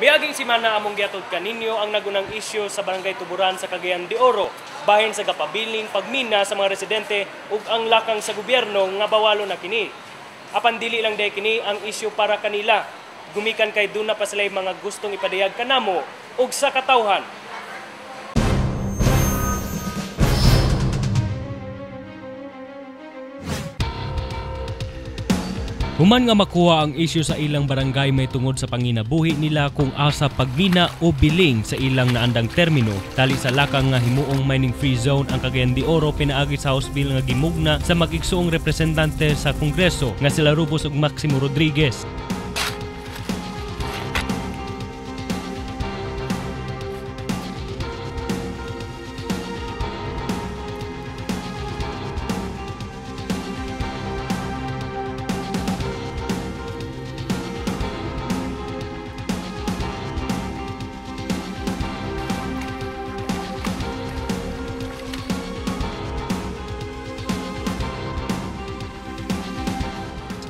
Miaging semana among giatod kaninyo ang nagunang isyu sa Barangay Tuburan sa Cagayan de Oro bahin sa gapabiling pagmina sa mga residente ug ang lakang sa gobyerno nga bawalo na kini. Apan dili lang day kini ang isyu para kanila. Gumikan kay duna pa sila mga gustong ipadayag kanamo ug sa katawhan. Human nga makuha ang isyu sa ilang barangay may tungod sa panginabuhi nila kung asa pagmina o biling sa ilang naandang termino. Tali sa lakang nga himuong mining free zone ang Cagayan de Oro pinaagi sa House Bill nga gimugna sa mag-igsuong representante sa Kongreso nga sila Rubus ug Maximo Rodriguez.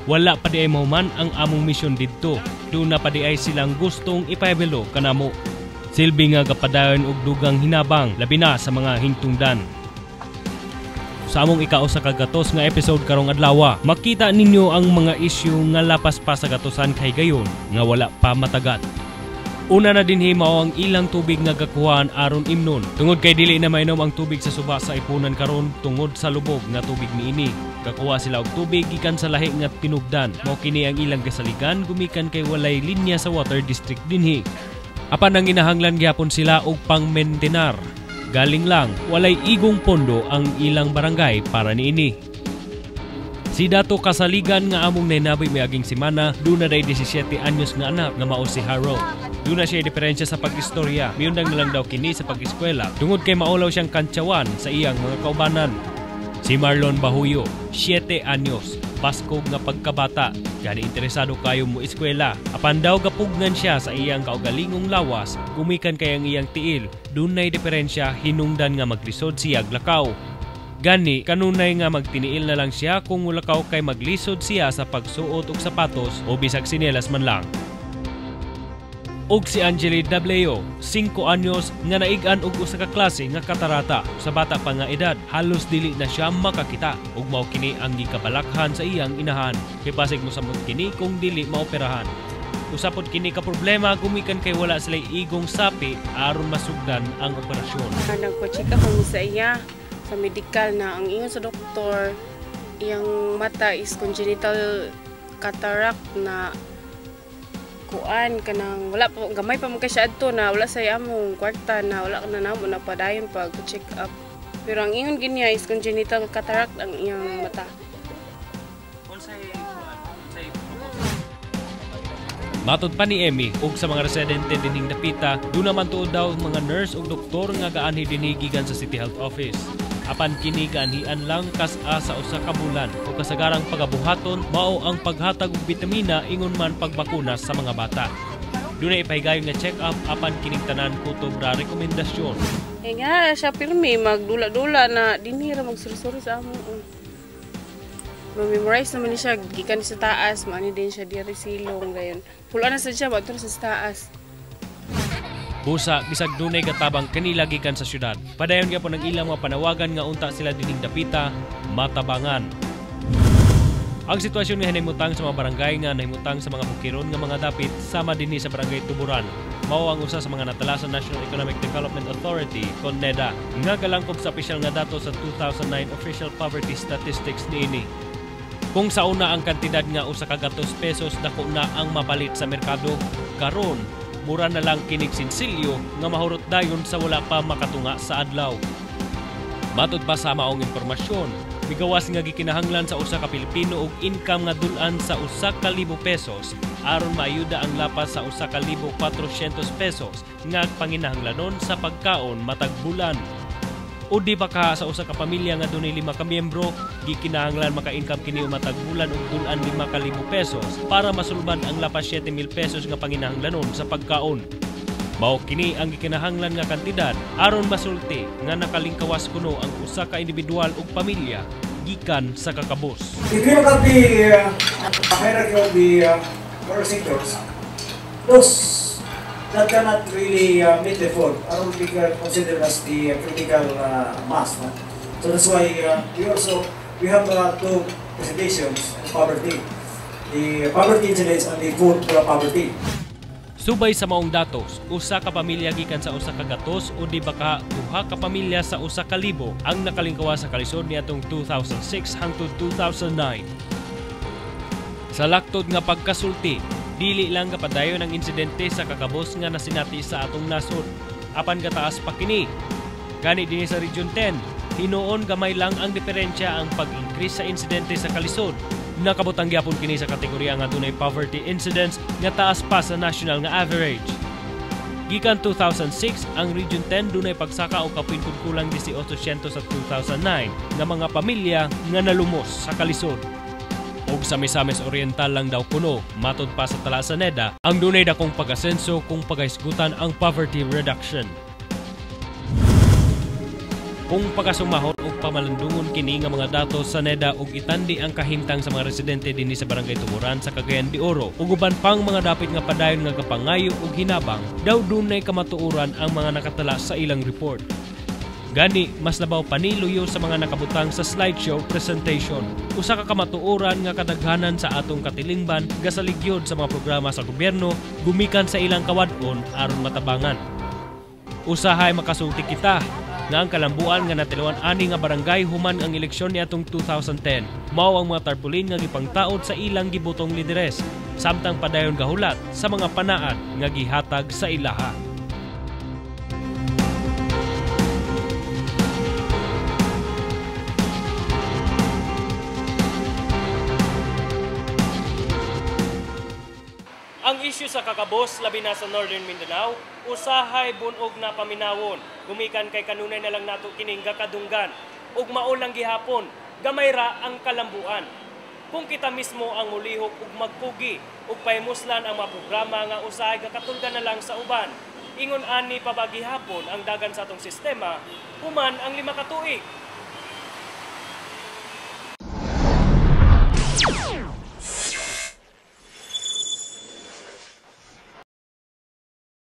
Wala pa di ay mahuman ang among misyon didto. Doon na pa di ay silang gustong ipahibelo kanamo. Silbi nga kapadayon og dugang hinabang labi na sa mga hingtungdan. Sa among ika-usa ka gatos nga episode karong adlaw, makita ninyo ang mga isyu nga lapas pa sa gatosan kay gayon nga wala pa matagat. Una na dinhi mao ang ilang tubig nga gakuhaan aron imnon. Tungod kay dili na mainom ang tubig sa suba sa ipunan karon tungod sa lubog nga tubig niini. Gakuha sila og tubig gikan sa lahi nga tinubdan. Mao kini ang ilang kasaligan gumikan kay walay linya sa water district dinhi. Apan ang ginahanglan gyapon sila og pang-maintenar. Galing lang walay igong pondo ang ilang barangay para niini. Si Dato Kasaligan nga among nainaboy miaging semana, duna day 17 anyos nga anak nga mao si Harold. Duna siya diferensya sa pag-istorya, miyundang na lang daw kini sa pag-eskwela, tungod kay maulaw siyang kantsawan sa iyang mga kaubanan. Si Marlon Bahuyo, 7 anyos, paskog nga pagkabata, gani interesado kayo mo eskwela. Apan daw gapugnan siya sa iyang kaugalingong lawas, gumikan kay ang iyang tiil, dunay diferensya hinungdan nga maglisod siya glakaw. Gani, kanunay nga magtiniil na lang siya kung mulakaw kay maglisod siya sa pagsuot og sapatos o bisag sinelas man lang. Og si Angeli Dableo, 5 anyos nga naigan og usa ka klase nga katarata. Sa bata pa nga edad, halos dili na siya makakita ug mao kini ang gikabalakhan sa iyang inahan. Kay pasig mo samot kini kung dili maoperahan. Usapod kini ka problema gumikan kay wala sila igong sapi aron masugdan ang operasyon. Nagpa-check up kami sa iya sa medical na ang ingon sa doktor iyang mata is congenital cataract na kuan kanang wala pa gamay pa man kay siya adto na wala say among kwarta na wala na namo na padayon pag check up, pero ang ingon ginya is congenital cataract ang iyang mata. Matod pa ni Emmy ug sa mga residente dinhing dapita, doon naman tuod daw mga nurse ug doktor nga gaanhi dinhi gikan sa City Health Office. Apan kini gaanhian lang kas-a sa usa ka bulan o kasagarang pagabuhaton mao ang paghatag og bitamina ingon man pagbakuna sa mga bata. Dunay ipahigayon nga check-up apan kining tanan kutob ra rekomendasyon. Nga siya pirmi magdula-dula na dinhi ra magsursuri sa amo. Ma-memorize naman siya gikan sa taas, maani din siya diri silong gayon. Pulaan na sa siya bato sa taas. Busa bisag dunay gatabang kanila gikan sa syudad. Padayon gyapon ang ilang mga panawagan nga unta sila dining dapita matabangan. Ang sitwasyon nga nahimutang sa mga barangay nga nahimutang sa mga bukiron nga mga dapit sama dinhi sa Barangay Tuburan. Mao ang usa sa mga natala sa National Economic Development Authority, CONEDA, nga galangkob sa opisyal nga dato sa 2009 Official Poverty Statistics niini. Kung sa una ang kantidad nga usa ka gatos pesos dako na ang mapalit sa merkado, karon mura na lang kinig sinsilyo nga mahurot dayon sa wala pa makatunga sa adlaw. Matod pa sa maong impormasyon, migawas nga gikinahanglan sa usa ka Pilipino og income nga dul-an sa 1,000 pesos aron maayuda ang lapas sa 1,400 pesos nga panginahanglanon sa pagkaon matag bulan. O di ba ka sa usa ka pamilya nga dunay 5 ka miyembro, gikinahanglan maka-income kini matag bulan og dul-an 5,000 pesos para masulbad ang lapas 7,000 pesos nga panginahanglanon sa pagkaon. Mao kini ang gikinahanglan nga kantidad aron masulti nga nakalingkawas kuno ang usa ka individual ug pamilya gikan sa kakabos. If you look at the hierarchy of the sectors, those that cannot really meet the effort are all considered as the critical mass. No? So that's why we have two presentations on poverty. The poverty incidence and the food poverty. Subay sa maong datos, usa ka pamilya gikan sa usa ka gatos o di baka duha ka pamilya sa usa ka libo ang nakalingkawa sa kalisod niadtong 2006 hangtod 2009. Sa laktod nga pagkasulti, dili lang kapadayon ang insidente sa kakabos nga nasinati sa atong nasod. Apan gataas pa kini. Gani dinhi sa Region 10, hinuon gamay lang ang diferensya ang pag-increase sa insidente sa kalisod. Nakabutang gyapon kini sa kategorya nga dunay poverty incidence nga taas pa sa national nga average. Gikan 2006, ang Region 10 dunay pagsaka og kapin kulang 1800 sa 2009 nga mga pamilya nga nalumos sa kalisod. Og sa Misamis Oriental lang daw kuno, matod pa sa tala sa NEDA, ang dunay dakong pag-asenso kung pagahisgutan ang poverty reduction. Kung pagkasumahon o pamalandungon kini nga mga datos sa NEDA ug itandi ang kahimtang sa mga residente dinhi sa Barangay Tuburan sa Cagayan de Oro ug uban pang mga dapit nga padayon nga kapangayo ug hinabang, daw dunay kamatuoran ang mga nakatala sa ilang report. Gani, mas labaw paniluyo sa mga nakabutang sa slideshow presentation. Usa ka kamatuoran nga kadaghanan sa atong katilingban gasaligyod sa mga programa sa gobyerno gumikan sa ilang kawadon aron matabangan. Usahay makasulti kita nga ang kalambuan nga natiluan ani nga barangay human ang eleksyon niadtong 2010 mao ang mga tarpaulin nga gipangtaod sa ilang gibutong lideres samtang padayon gahulat sa mga panaan nga gihatag sa ilaha. Ang isyu sa kakabos labi na sa Northern Mindanao, usahay bunog na paminawon. Gumikan kay kanunay na lang nato kining gakadunggan ug mao lang gihapon gamay ra ang kalambuan. Kung kita mismo ang mulihok ug magpugi ug pahimuslan ang mga programa nga usahay gakatulgan na lang sa uban, ingon ani pa ba gihapon ang dagan sa atong sistema human ang 5 ka tuig.